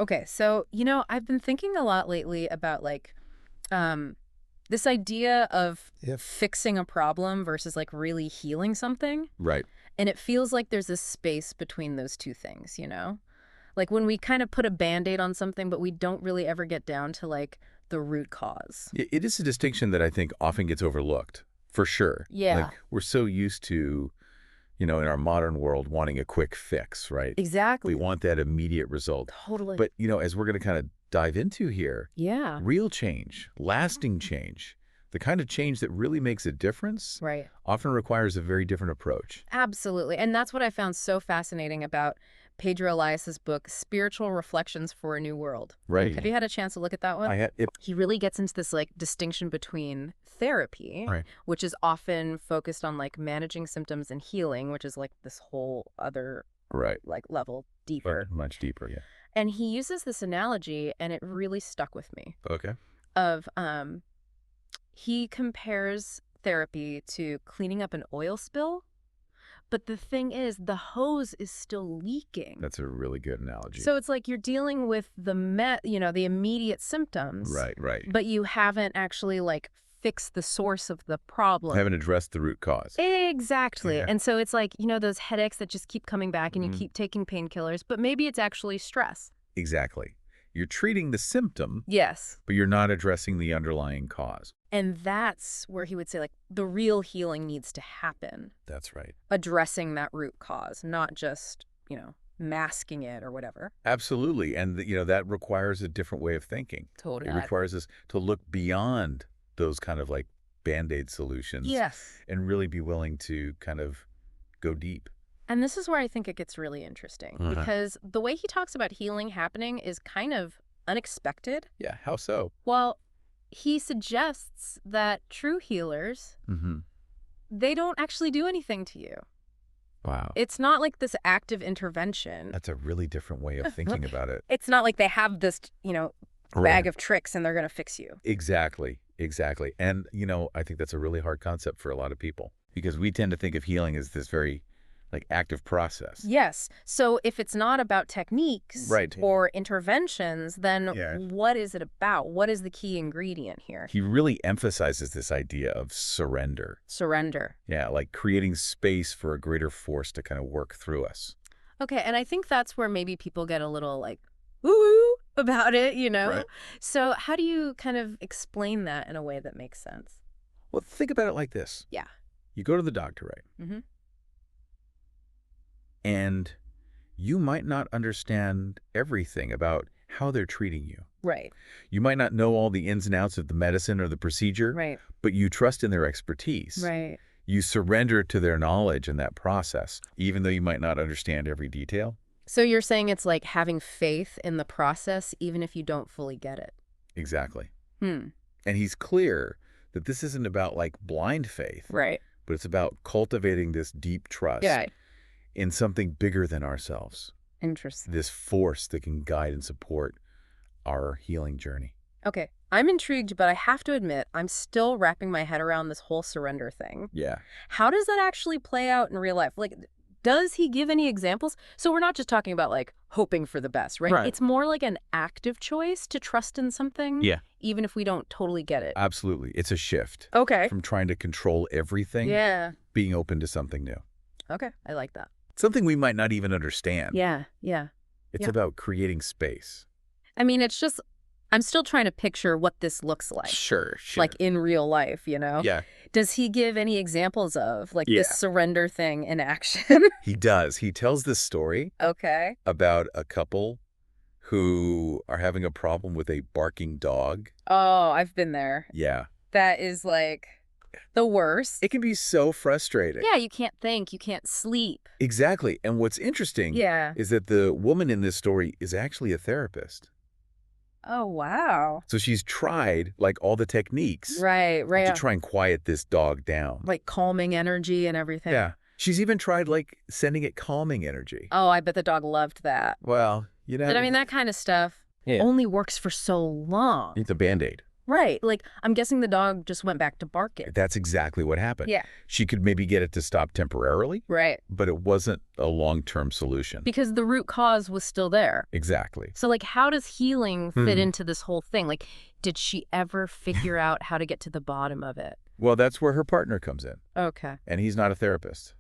Okay, so, I've been thinking a lot lately about this idea of fixing a problem versus like really healing something. Right. And it feels like there's this space between those two things, Like when we kind of put a Band-Aid on something, but we don't really ever get down to like the root cause. It is a distinction that I think often gets overlooked, for sure. Yeah. Like, we're so used to, in our modern world, wanting a quick fix, right? Exactly. We want that immediate result. Totally. But, as we're going to kind of dive into here, yeah. real change, lasting change, the kind of change that really makes a difference, Right. often requires a very different approach. Absolutely. And that's what I found so fascinating about Pedro Elias's book, Spiritual Reflections for a New World. Right. Have you had a chance to look at that one? I had it. He really gets into this like distinction between therapy, Right. which is often focused on like managing symptoms, and healing, which is like this whole other Right. like level deeper. Much deeper, yeah. And he uses this analogy, and it really stuck with me, Okay. of he compares therapy to cleaning up an oil spill. But the thing is, the hose is still leaking. That's a really good analogy. So it's like you're dealing with the the immediate symptoms. Right. But you haven't actually like fixed the source of the problem. Haven't addressed the root cause. Exactly. Yeah. And so it's like, those headaches that just keep coming back, and you keep taking painkillers, but maybe it's actually stress. Exactly. You're treating the symptom, Yes. but you're not addressing the underlying cause. And that's where he would say like the real healing needs to happen. That's right. Addressing that root cause, not just, masking it or whatever. Absolutely. And, that requires a different way of thinking. Totally. It requires us to look beyond those kind of like Band-Aid solutions. Yes. And really be willing to kind of go deep. And this is where I think it gets really interesting, because the way he talks about healing happening is kind of unexpected. Yeah. How so? Well, he suggests that true healers, they don't actually do anything to you. Wow. It's not like this active intervention. That's a really different way of thinking about it. It's not like they have this, bag of tricks and they're going to fix you. Exactly. And, I think that's a really hard concept for a lot of people, because we tend to think of healing as this very like active process. Yes. So if it's not about techniques or interventions, then what is it about? What is the key ingredient here? He really emphasizes this idea of surrender. Surrender. Yeah, like creating space for a greater force to kind of work through us. Okay, and I think that's where maybe people get a little like woo-woo about it, Right. So how do you kind of explain that in a way that makes sense? Well, think about it like this. Yeah. You go to the doctor, right? Mm-hmm. And you might not understand everything about how they're treating you. Right. You might not know all the ins and outs of the medicine or the procedure, Right. but you trust in their expertise. Right. You surrender to their knowledge in that process, even though you might not understand every detail. So you're saying it's like having faith in the process, even if you don't fully get it. Exactly. And he's clear that this isn't about like blind faith, right. but it's about cultivating this deep trust in something bigger than ourselves. Interesting. This force that can guide and support our healing journey. Okay. I'm intrigued, but I have to admit, I'm still wrapping my head around this whole surrender thing. Yeah. How does that actually play out in real life? Like, does he give any examples? So we're not just talking about like hoping for the best, right? It's more like an active choice to trust in something. Yeah. Even if we don't totally get it. Absolutely. It's a shift. Okay. From trying to control everything. Yeah. Being open to something new. Okay. I like that. Something we might not even understand. Yeah. It's about creating space. I mean, it's just, I'm still trying to picture what this looks like. Sure. Like in real life, Yeah. Does he give any examples of like this surrender thing in action? He does. He tells this story about a couple who are having a problem with a barking dog. Oh, I've been there. Yeah. That is like the worst. It can be so frustrating. Yeah, you can't think, you can't sleep. Exactly. And what's interesting is that the woman in this story is actually a therapist. Oh, wow. So she's tried like all the techniques right to try and quiet this dog down. Like calming energy and everything. Yeah. She's even tried like sending it calming energy. Oh, I bet the dog loved that. Well, But I mean, that kind of stuff only works for so long. It's a Band-Aid. Right. Like, I'm guessing the dog just went back to barking. That's exactly what happened. Yeah. She could maybe get it to stop temporarily. Right. But it wasn't a long-term solution. Because the root cause was still there. Exactly. So, like, how does healing fit into this whole thing? Like, did she ever figure out how to get to the bottom of it? Well, that's where her partner comes in. Okay. And he's not a therapist.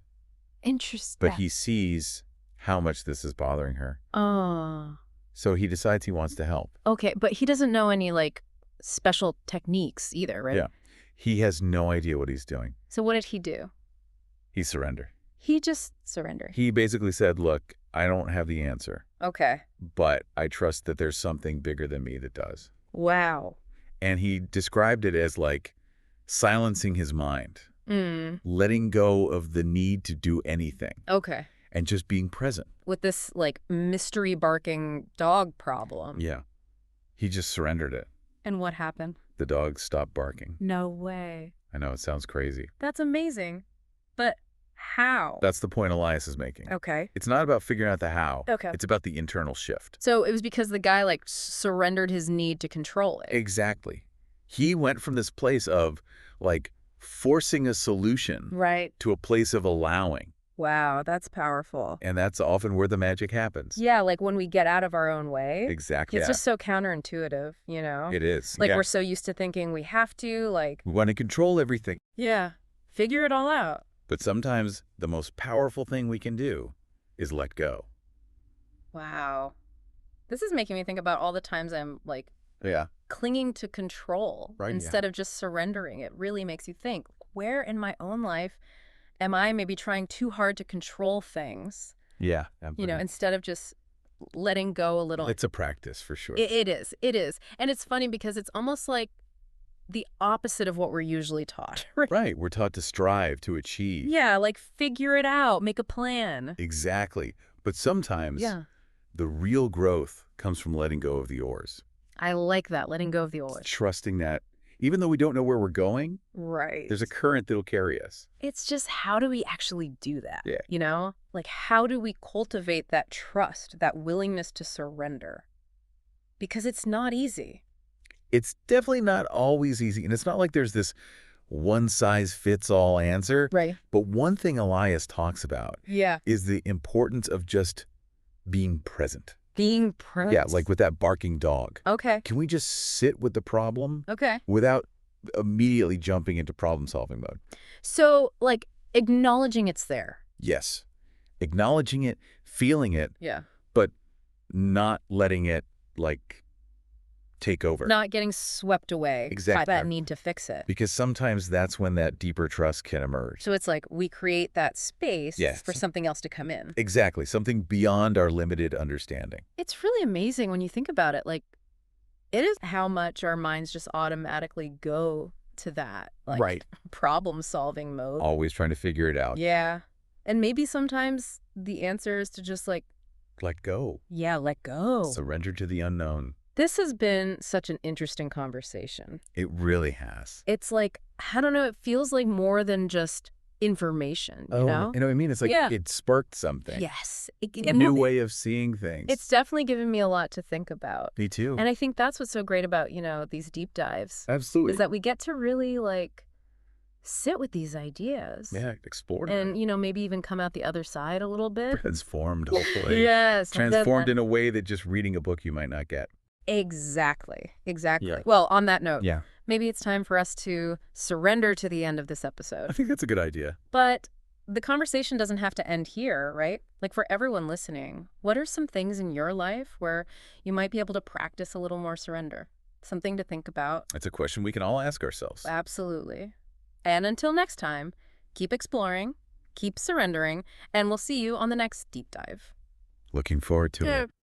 Interesting. But he sees how much this is bothering her. Oh. So he decides he wants to help. Okay, but he doesn't know any, like, special techniques either, right? Yeah. He has no idea what he's doing. So what did he do? He surrendered. He just surrendered. He basically said, look, I don't have the answer, Okay. but I trust that there's something bigger than me that does. Wow. And he described it as like silencing his mind, letting go of the need to do anything. Okay. And just being present. With this, like, mystery barking dog problem. Yeah. He just surrendered it. And what happened? The dog stopped barking. No way. I know, it sounds crazy. That's amazing. But how? That's the point Elias is making. Okay. It's not about figuring out the how. Okay. It's about the internal shift. So it was because the guy, like, surrendered his need to control it. Exactly. He went from this place of, like, forcing a solution Right. to a place of allowing. Wow, that's powerful. And that's often where the magic happens. Yeah, like when we get out of our own way. Exactly. It's just so counterintuitive, you know? It is. Like, we're so used to thinking we have to, like... We want to control everything. Yeah. Figure it all out. But sometimes the most powerful thing we can do is let go. Wow. This is making me think about all the times I'm, like, Yeah. clinging to control instead of just surrendering. It really makes you think, where in my own life am I maybe trying too hard to control things? Yeah. You know, instead of just letting go a little. It's a practice for sure. It is. It is. And it's funny because it's almost like the opposite of what we're usually taught. Right. We're taught to strive, to achieve. Yeah, like figure it out, make a plan. Exactly. But sometimes the real growth comes from letting go of the oars. I like that, letting go of the oars. Trusting that even though we don't know where we're going, right, there's a current that'll carry us. It's just, how do we actually do that? Yeah. You know? Like, how do we cultivate that trust, that willingness to surrender? Because it's not easy. It's definitely not always easy. And it's not like there's this one-size-fits-all answer. Right. But one thing Elias talks about is the importance of just being present. Being present? Yeah, like with that barking dog. Okay. Can we just sit with the problem without immediately jumping into problem-solving mode? So, like, acknowledging it's there. Yes. Acknowledging it, feeling it, but not letting it, like, take over. Not getting swept away by that need to fix it. Because sometimes that's when that deeper trust can emerge. So it's like we create that space for something else to come in. Exactly. Something beyond our limited understanding. It's really amazing when you think about it. Like, it is how much our minds just automatically go to that, like, problem-solving mode. Always trying to figure it out. Yeah. And maybe sometimes the answer is to just, like... let go. Yeah, let go. Surrender to the unknown. This has been such an interesting conversation. It really has. It's like, I don't know, it feels like more than just information, you know? You know what I mean? It's like it sparked something. Yes. A new way of seeing things. It's definitely given me a lot to think about. Me too. And I think that's what's so great about, you know, these deep dives. Absolutely. Is that we get to really, like, sit with these ideas. Yeah, explore them. And, you know, maybe even come out the other side a little bit. Transformed, hopefully. Yes. Transformed in a way that just reading a book you might not get. Exactly. Exactly. Yeah. Well, on that note, maybe it's time for us to surrender to the end of this episode. I think that's a good idea. But the conversation doesn't have to end here, right? Like, for everyone listening, what are some things in your life where you might be able to practice a little more surrender? Something to think about. It's a question we can all ask ourselves. Absolutely. And until next time, keep exploring, keep surrendering, and we'll see you on the next deep dive. Looking forward to it.